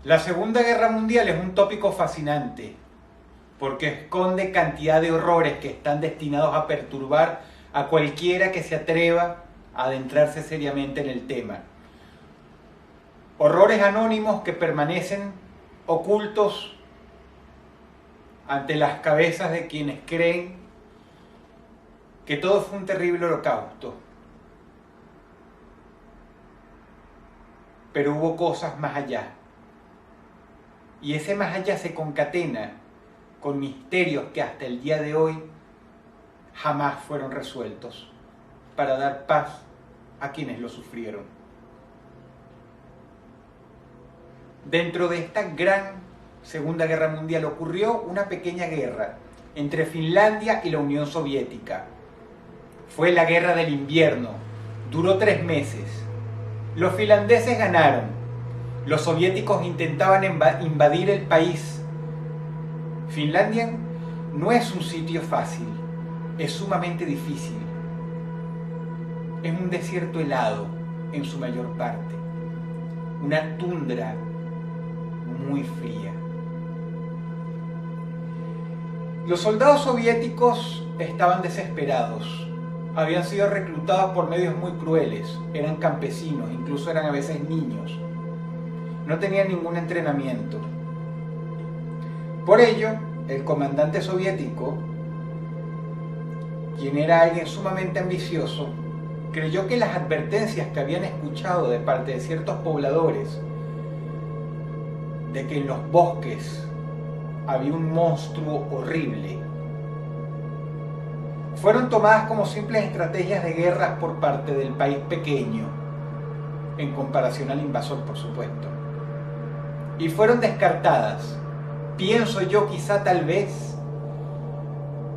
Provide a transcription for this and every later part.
La Segunda Guerra Mundial es un tópico fascinante porque esconde cantidad de horrores que están destinados a perturbar a cualquiera que se atreva a adentrarse seriamente en el tema. Horrores anónimos que permanecen ocultos ante las cabezas de quienes creen que todo fue un terrible holocausto. Pero hubo cosas más allá. Y ese más allá se concatena con misterios que hasta el día de hoy jamás fueron resueltos para dar paz a quienes lo sufrieron. Dentro de esta gran Segunda Guerra Mundial ocurrió una pequeña guerra entre Finlandia y la Unión Soviética. Fue la Guerra del Invierno, duró 3 meses. Los finlandeses ganaron. Los soviéticos intentaban invadir el país. Finlandia no es un sitio fácil, es sumamente difícil. Es un desierto helado en su mayor parte, una tundra muy fría. Los soldados soviéticos estaban desesperados. Habían sido reclutados por medios muy crueles, eran campesinos, incluso eran a veces niños. No tenían ningún entrenamiento. Por ello, el comandante soviético, quien era alguien sumamente ambicioso, creyó que las advertencias que habían escuchado de parte de ciertos pobladores de que en los bosques había un monstruo horrible, fueron tomadas como simples estrategias de guerra por parte del país pequeño, en comparación al invasor, por supuesto. Y fueron descartadas, pienso yo, quizá tal vez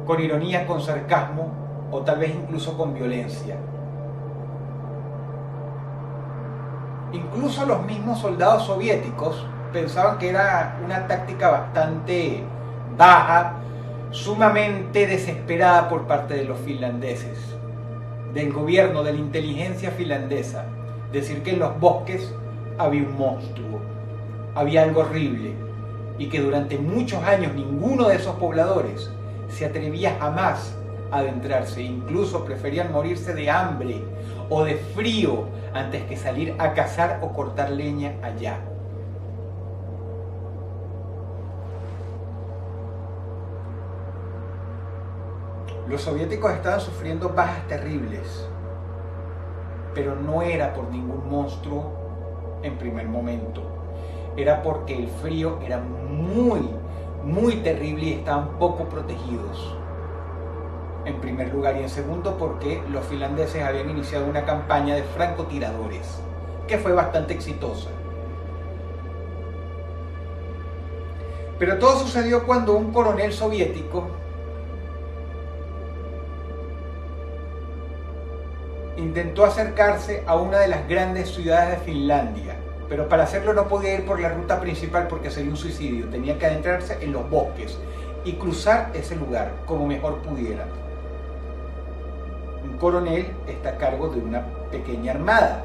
con ironía, con sarcasmo o tal vez incluso con violencia. Incluso los mismos soldados soviéticos pensaban que era una táctica bastante baja, sumamente desesperada por parte de los finlandeses, del gobierno, de la inteligencia finlandesa, decir que en los bosques había un monstruo, había algo horrible, y que durante muchos años ninguno de esos pobladores se atrevía jamás a adentrarse, incluso preferían morirse de hambre o de frío antes que salir a cazar o cortar leña allá. Los soviéticos estaban sufriendo bajas terribles, pero no era por ningún monstruo en primer momento. Era porque el frío era muy terrible y estaban poco protegidos, en primer lugar, y en segundo porque los finlandeses habían iniciado una campaña de francotiradores que fue bastante exitosa. Pero todo sucedió cuando un coronel soviético intentó acercarse a una de las grandes ciudades de Finlandia, pero para hacerlo no podía ir por la ruta principal porque sería un suicidio. Tenía que adentrarse en los bosques y cruzar ese lugar como mejor pudiera. Un coronel está a cargo de una pequeña armada.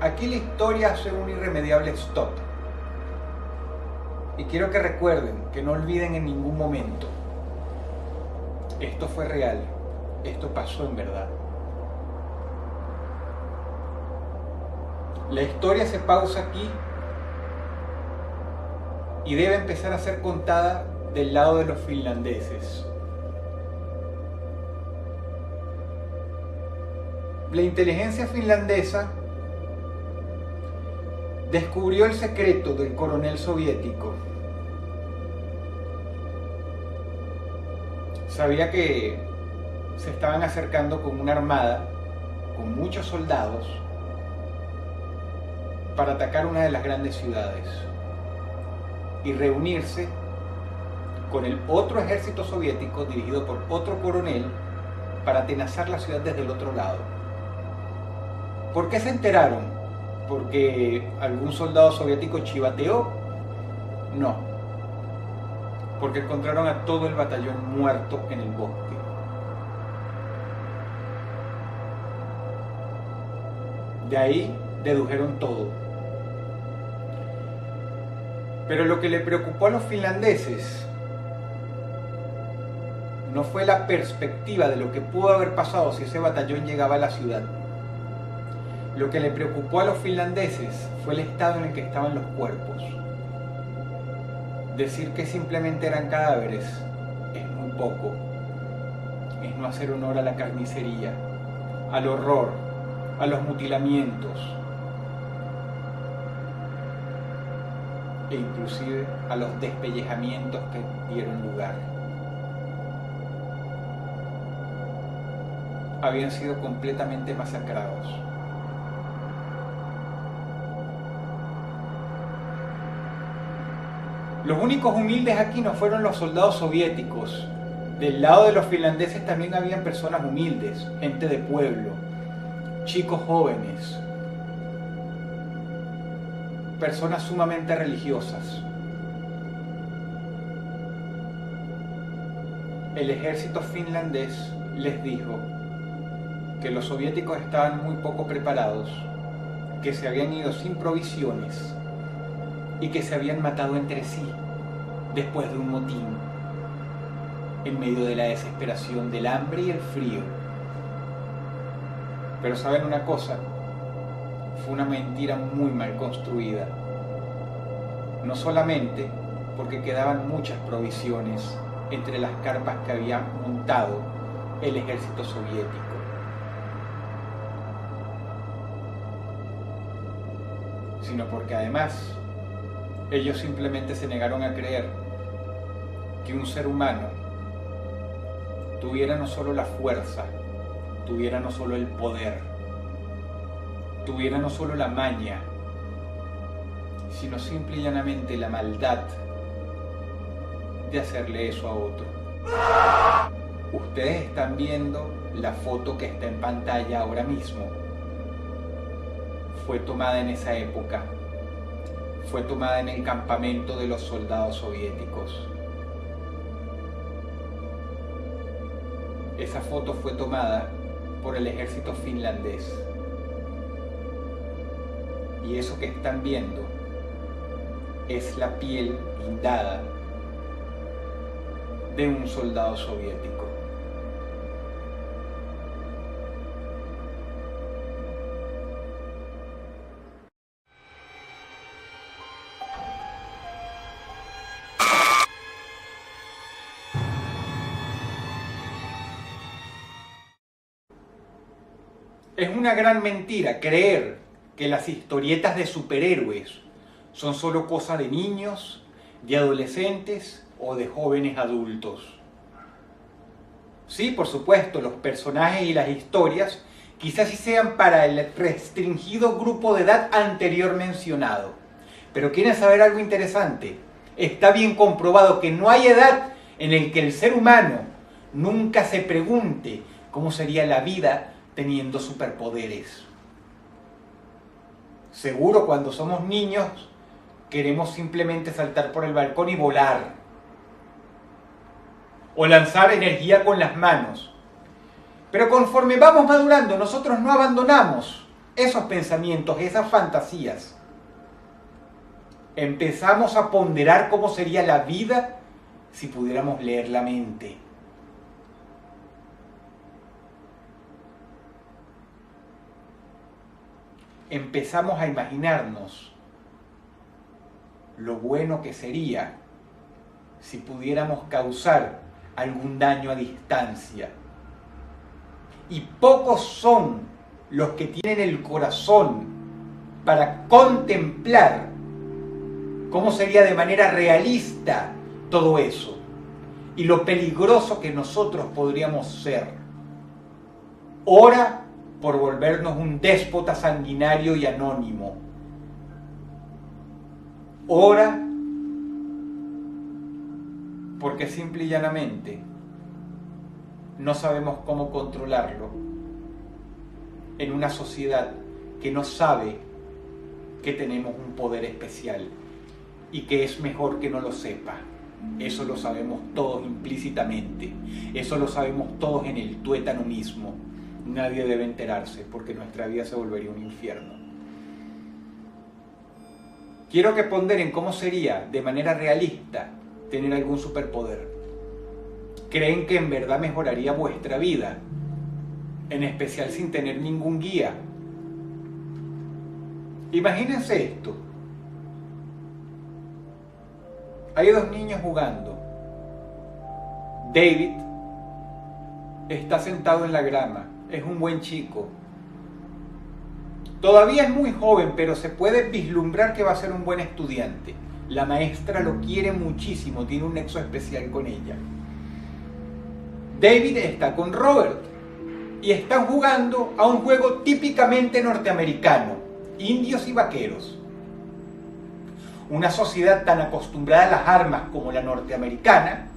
Aquí la historia hace un irremediable stop. Y quiero que recuerden, que no olviden en ningún momento: esto fue real, esto pasó en verdad. La historia se pausa aquí y debe empezar a ser contada del lado de los finlandeses. La inteligencia finlandesa descubrió el secreto del coronel soviético. Sabía que se estaban acercando con una armada, con muchos soldados, para atacar una de las grandes ciudades y reunirse con el otro ejército soviético dirigido por otro coronel para atenazar la ciudad desde el otro lado. ¿Por qué se enteraron? ¿Porque algún soldado soviético chivateó? No, porque encontraron a todo el batallón muerto en el bosque. De ahí dedujeron todo. Pero lo que le preocupó a los finlandeses no fue la perspectiva de lo que pudo haber pasado si ese batallón llegaba a la ciudad. Lo que le preocupó a los finlandeses fue el estado en el que estaban los cuerpos. Decir que simplemente eran cadáveres es muy poco. Es no hacer honor a la carnicería, al horror, a los mutilamientos e inclusive a los despellejamientos que dieron lugar. Habían sido completamente masacrados. Los únicos humildes aquí no fueron los soldados soviéticos. Del lado de los finlandeses también habían personas humildes, gente de pueblo, chicos jóvenes, personas sumamente religiosas. El ejército finlandés les dijo que los soviéticos estaban muy poco preparados, que se habían ido sin provisiones y que se habían matado entre sí después de un motín, en medio de la desesperación del hambre y el frío. Pero ¿saben una cosa? Fue una mentira muy mal construida. No solamente porque quedaban muchas provisiones entre las carpas que había montado el ejército soviético, sino porque además ellos simplemente se negaron a creer que un ser humano tuviera no solo la fuerza, tuviera no solo el poder, tuviera no solo la maña, sino simple y llanamente la maldad de hacerle eso a otro. Ustedes están viendo la foto que está en pantalla ahora mismo. Fue tomada en esa época. Fue tomada en el campamento de los soldados soviéticos. Esa foto fue tomada por el ejército finlandés. Y eso que están viendo es la piel guindada de un soldado soviético. Es una gran mentira creer que las historietas de superhéroes son solo cosa de niños, de adolescentes o de jóvenes adultos. Sí, por supuesto, los personajes y las historias quizás sí sean para el restringido grupo de edad anterior mencionado. Pero ¿quieren saber algo interesante? Está bien comprobado que no hay edad en la que el ser humano nunca se pregunte cómo sería la vida teniendo superpoderes. Seguro cuando somos niños queremos simplemente saltar por el balcón y volar. O lanzar energía con las manos. Pero conforme vamos madurando, nosotros no abandonamos esos pensamientos, esas fantasías. Empezamos a ponderar cómo sería la vida si pudiéramos leer la mente. Empezamos a imaginarnos lo bueno que sería si pudiéramos causar algún daño a distancia. Y pocos son los que tienen el corazón para contemplar cómo sería de manera realista todo eso y lo peligroso que nosotros podríamos ser. Ora por volvernos un déspota sanguinario y anónimo. Ora porque simple y llanamente no sabemos cómo controlarlo en una sociedad que no sabe que tenemos un poder especial y que es mejor que no lo sepa. Eso lo sabemos todos implícitamente, eso lo sabemos todos en el tuétano mismo. Nadie debe enterarse porque nuestra vida se volvería un infierno. Quiero que ponderen cómo sería, de manera realista, tener algún superpoder. ¿Creen que en verdad mejoraría vuestra vida? En especial sin tener ningún guía. Imagínense esto. Hay dos niños jugando. David está sentado en la grama. Es un buen chico. Todavía es muy joven, pero se puede vislumbrar que va a ser un buen estudiante. La maestra lo quiere muchísimo, tiene un nexo especial con ella. David está con Robert y están jugando a un juego típicamente norteamericano, indios y vaqueros. Una sociedad tan acostumbrada a las armas como la norteamericana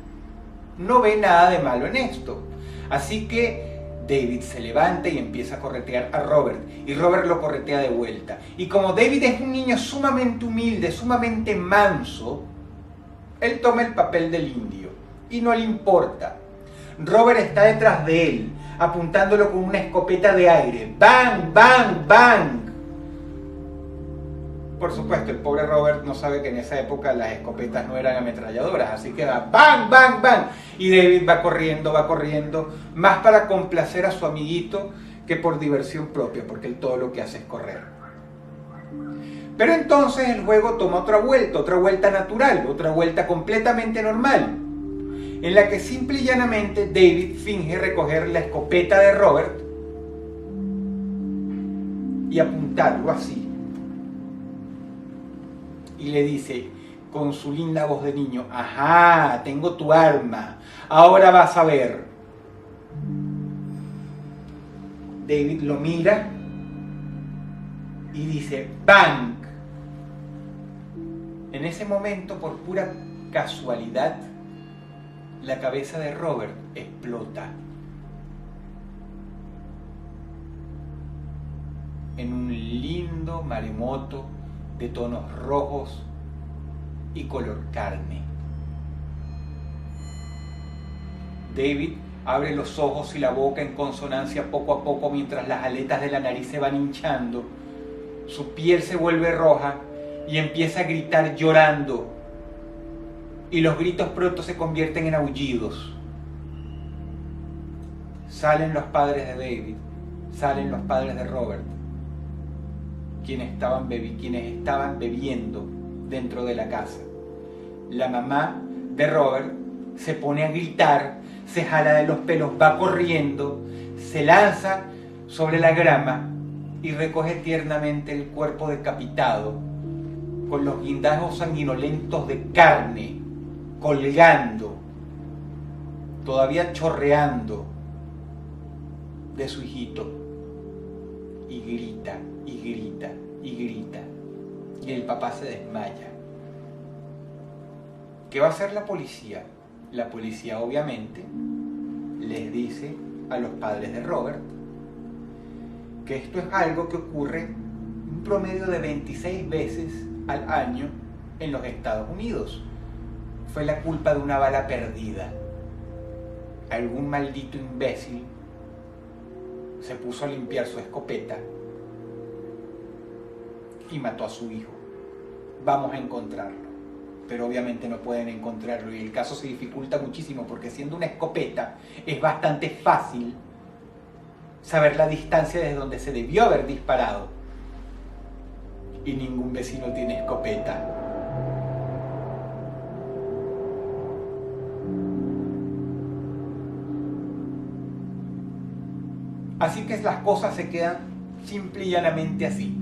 no ve nada de malo en esto. Así que David se levanta y empieza a corretear a Robert, y Robert lo corretea de vuelta. Y como David es un niño sumamente humilde, sumamente manso, él toma el papel del indio y no le importa. Robert está detrás de él, apuntándolo con una escopeta de aire. ¡Bang, bang, bang! Por supuesto, el pobre Robert no sabe que en esa época las escopetas no eran ametralladoras, así que va ¡bang, bang, bang! Y David va corriendo, más para complacer a su amiguito que por diversión propia, porque él todo lo que hace es correr. Pero entonces el juego toma otra vuelta natural, otra vuelta completamente normal, en la que simple y llanamente David finge recoger la escopeta de Robert y apuntarlo así. Y le dice con su linda voz de niño: ajá, tengo tu arma, ahora vas a ver. David lo mira y dice: ¡bang! En ese momento, por pura casualidad, la cabeza de Robert explota en un lindo maremoto de tonos rojos y color carne. David abre los ojos y la boca en consonancia poco a poco mientras las aletas de la nariz se van hinchando. Su piel se vuelve roja y empieza a gritar llorando. Y los gritos pronto se convierten en aullidos. Salen los padres de David, salen los padres de Robert, quienes estaban bebiendo dentro de la casa. La mamá de Robert se pone a gritar, se jala de los pelos, va corriendo, se lanza sobre la grama y recoge tiernamente el cuerpo decapitado, con los guindajos sanguinolentos de carne colgando, todavía chorreando de su hijito, y grita, y grita, y grita, y el papá se desmaya. ¿Qué va a hacer la policía? La policía obviamente les dice a los padres de Robert que esto es algo que ocurre un promedio de 26 veces al año en los Estados Unidos. Fue la culpa de una bala perdida. Algún maldito imbécil se puso a limpiar su escopeta y mató a su hijo. Vamos a encontrarlo. Pero obviamente no pueden encontrarlo y el caso se dificulta muchísimo porque siendo una escopeta es bastante fácil saber la distancia desde donde se debió haber disparado. Y ningún vecino tiene escopeta. Así que las cosas se quedan simple y llanamente así.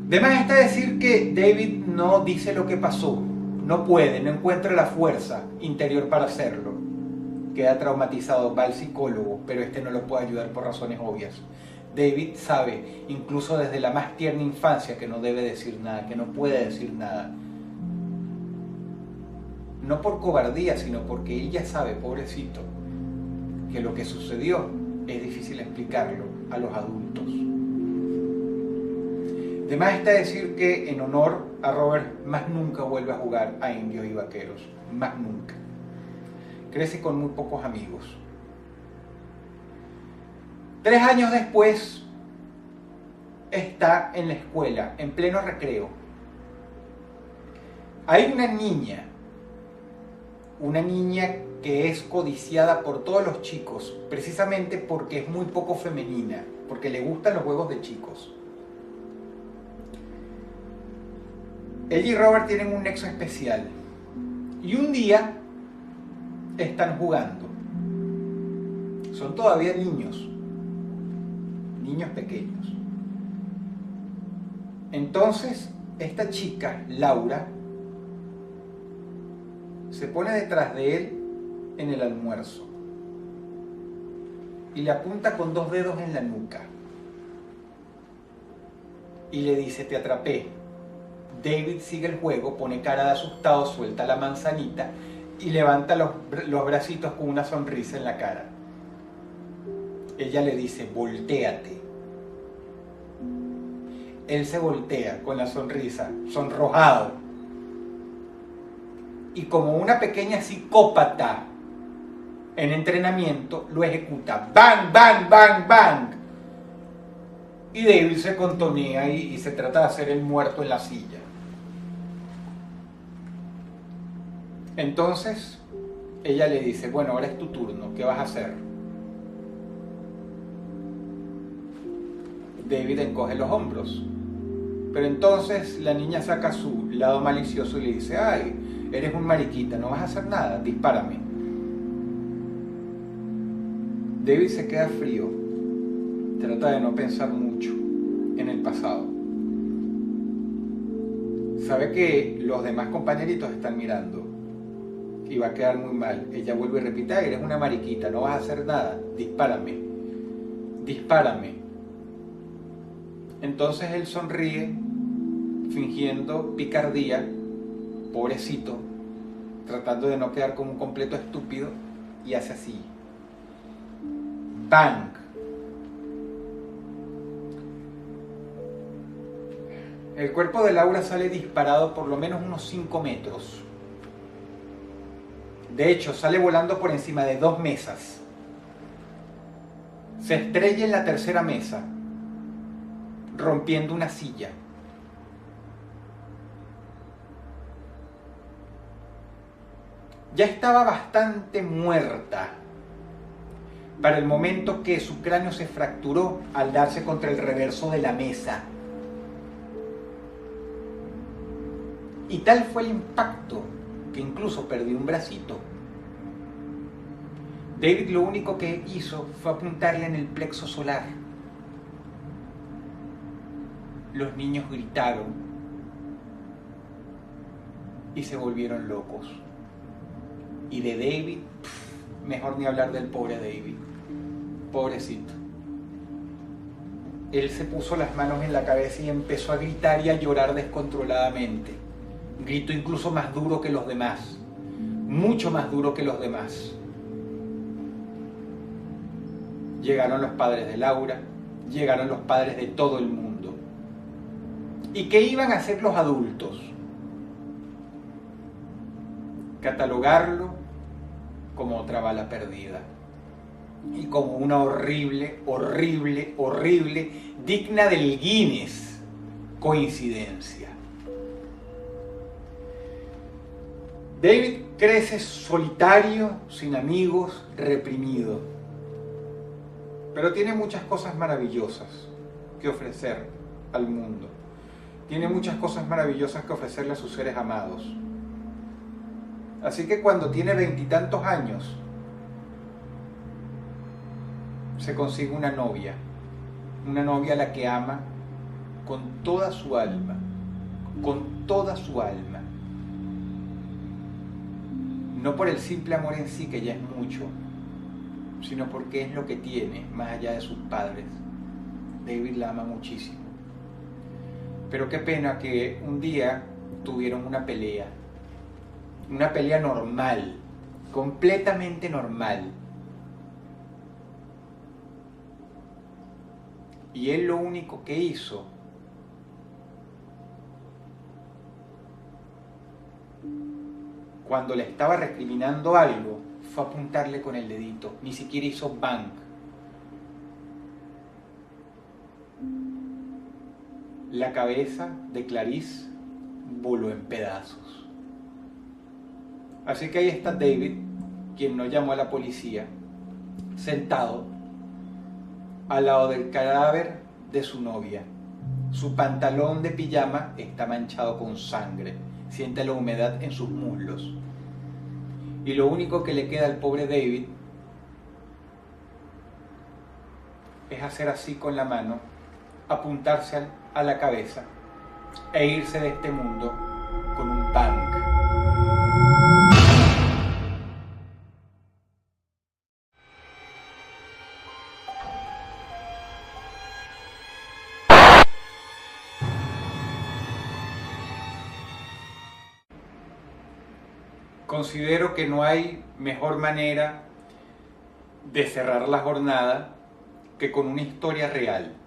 De más está decir que David no dice lo que pasó, no puede, no encuentra la fuerza interior para hacerlo. Queda traumatizado, va al psicólogo, pero este no lo puede ayudar por razones obvias. David sabe, incluso desde la más tierna infancia, que no debe decir nada, que no puede decir nada. No por cobardía, sino porque él ya sabe, pobrecito, que lo que sucedió es difícil explicarlo a los adultos. De más está decir que en honor a Robert más nunca vuelve a jugar a indios y vaqueros, más nunca. Crece con muy pocos amigos. 3 años después, está en la escuela, en pleno recreo. Hay una niña que es codiciada por todos los chicos, precisamente porque es muy poco femenina, porque le gustan los juegos de chicos. Ella y Robert tienen un nexo especial. Y un día están jugando. Son todavía niños pequeños. Entonces, esta chica, Laura, se pone detrás de él en el almuerzo y le apunta con 2 dedos en la nuca y le dice: te atrapé. David sigue el juego, pone cara de asustado, suelta la manzanita y levanta los bracitos con una sonrisa en la cara. Ella le dice: voltéate. Él se voltea con la sonrisa, sonrojado, y como una pequeña psicópata en entrenamiento, lo ejecuta. ¡Bang, bang, bang, bang! Y David se contonea y se trata de hacer el muerto en la silla. Entonces, ella le dice: bueno, ahora es tu turno, ¿qué vas a hacer? David encoge los hombros. Pero entonces la niña saca su lado malicioso y le dice: ay, eres un mariquita, no vas a hacer nada, dispárame. David se queda frío, trata de no pensar mucho en el pasado. Sabe que los demás compañeritos están mirando y va a quedar muy mal. Ella vuelve y repite: ay, eres una mariquita, no vas a hacer nada, dispárame, dispárame. Entonces él sonríe, fingiendo picardía, pobrecito, tratando de no quedar como un completo estúpido, y hace así. ¡Bang! El cuerpo de Laura sale disparado por lo menos unos 5 metros. De hecho, sale volando por encima de 2 mesas. Se estrella en la tercera mesa, rompiendo una silla. Ya estaba bastante muerta para el momento que su cráneo se fracturó al darse contra el reverso de la mesa. Y tal fue el impacto que incluso perdió un bracito. David lo único que hizo fue apuntarle en el plexo solar. Los niños gritaron y se volvieron locos. Y de David, mejor ni hablar del pobre David. Pobrecito. Él se puso las manos en la cabeza y empezó a gritar y a llorar descontroladamente. Gritó incluso más duro que los demás. Mucho más duro que los demás. Llegaron los padres de Laura, llegaron los padres de todo el mundo. ¿Y qué iban a hacer los adultos? Catalogarlo como otra bala perdida y como una horrible, horrible, horrible, digna del Guinness coincidencia. David crece solitario, sin amigos, reprimido, pero tiene muchas cosas maravillosas que ofrecer al mundo. Tiene muchas cosas maravillosas que ofrecerle a sus seres amados. Así que cuando tiene 20 y tantos años, se consigue una novia a la que ama con toda su alma, con toda su alma. No por el simple amor en sí, que ya es mucho, sino porque es lo que tiene, más allá de sus padres. David la ama muchísimo. Pero qué pena que un día tuvieron una pelea normal, completamente normal. Y él lo único que hizo cuando le estaba recriminando algo fue apuntarle con el dedito. Ni siquiera hizo bang. La cabeza de Clarice voló en pedazos. Así que ahí está David, quien no llamó a la policía, sentado al lado del cadáver de su novia. Su pantalón de pijama está manchado con sangre, siente la humedad en sus muslos. Y lo único que le queda al pobre David es hacer así con la mano, apuntarse a la cabeza e irse de este mundo con un bang. Considero que no hay mejor manera de cerrar la jornada que con una historia real.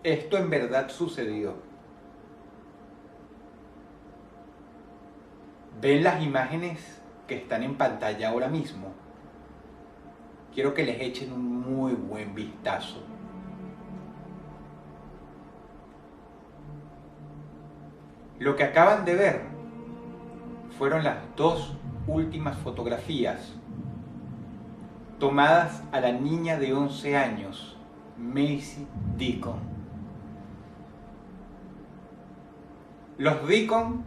Esto en verdad sucedió. ¿Ven las imágenes que están en pantalla ahora mismo? Quiero que les echen un muy buen vistazo. Lo que acaban de ver fueron las dos últimas fotografías tomadas a la niña de 11 años, Macy Deacon. Los Deacon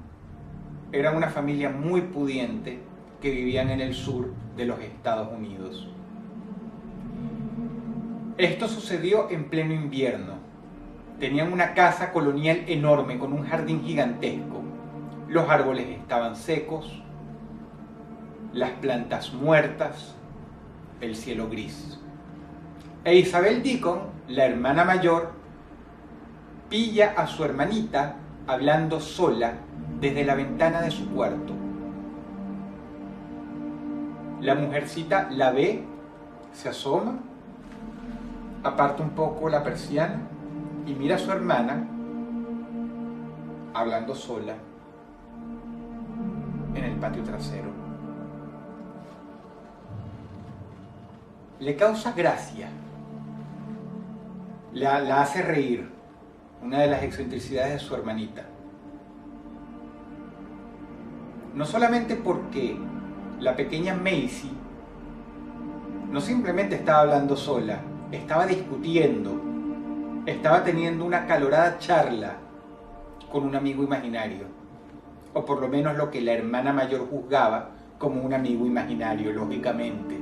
eran una familia muy pudiente que vivían en el sur de los Estados Unidos. Esto sucedió en pleno invierno. Tenían una casa colonial enorme con un jardín gigantesco. Los árboles estaban secos, las plantas muertas, el cielo gris. E Isabel Deacon, la hermana mayor, pilla a su hermanita hablando sola desde la ventana de su cuarto. La mujercita la ve, se asoma, aparta un poco la persiana y mira a su hermana hablando sola en el patio trasero. Le causa gracia, la hace reír, una de las excentricidades de su hermanita. No solamente porque la pequeña Macy no simplemente estaba hablando sola, estaba discutiendo, estaba teniendo una acalorada charla con un amigo imaginario. O por lo menos lo que la hermana mayor juzgaba como un amigo imaginario, lógicamente.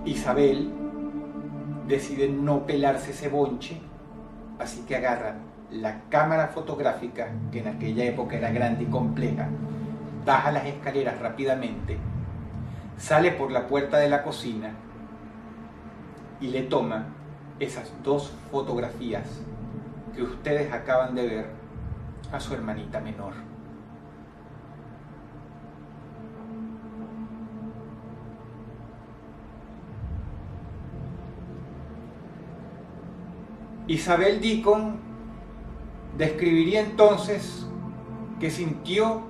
Isabel decide no pelarse ese bonche, así que agarra la cámara fotográfica, que en aquella época era grande y compleja, baja las escaleras rápidamente, sale por la puerta de la cocina y le toma esas dos fotografías que ustedes acaban de ver a su hermanita menor. Isabel Deacon describiría entonces que sintió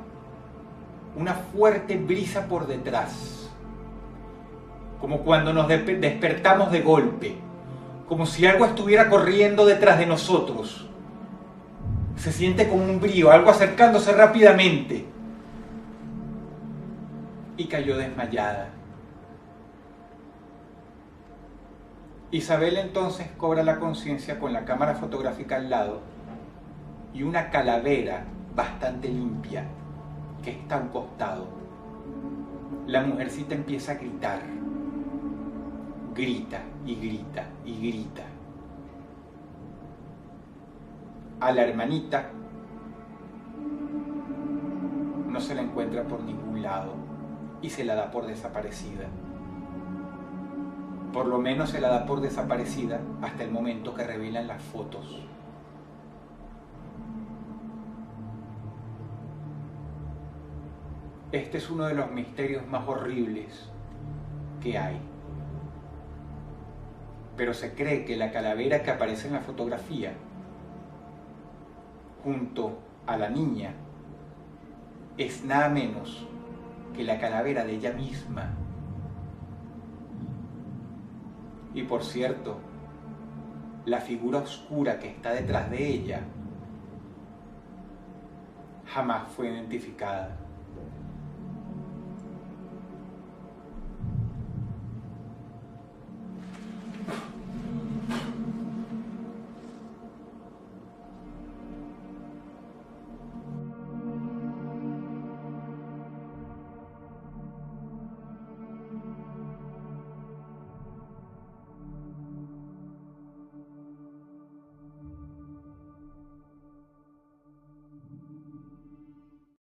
una fuerte brisa por detrás, como cuando nos despertamos de golpe, como si algo estuviera corriendo detrás de nosotros. Se siente como un brío, algo acercándose rápidamente. Y cayó desmayada. Isabel entonces cobra la conciencia con la cámara fotográfica al lado y una calavera bastante limpia que está a un costado. La mujercita empieza a gritar. Grita y grita y grita. A la hermanita no se la encuentra por ningún lado y se la da por desaparecida. Por lo menos se la da por desaparecida hasta el momento que revelan las fotos. Este es uno de los misterios más horribles que hay. Pero se cree que la calavera que aparece en la fotografía, junto a la niña, es nada menos que la calavera de ella misma. Y por cierto, la figura oscura que está detrás de ella jamás fue identificada.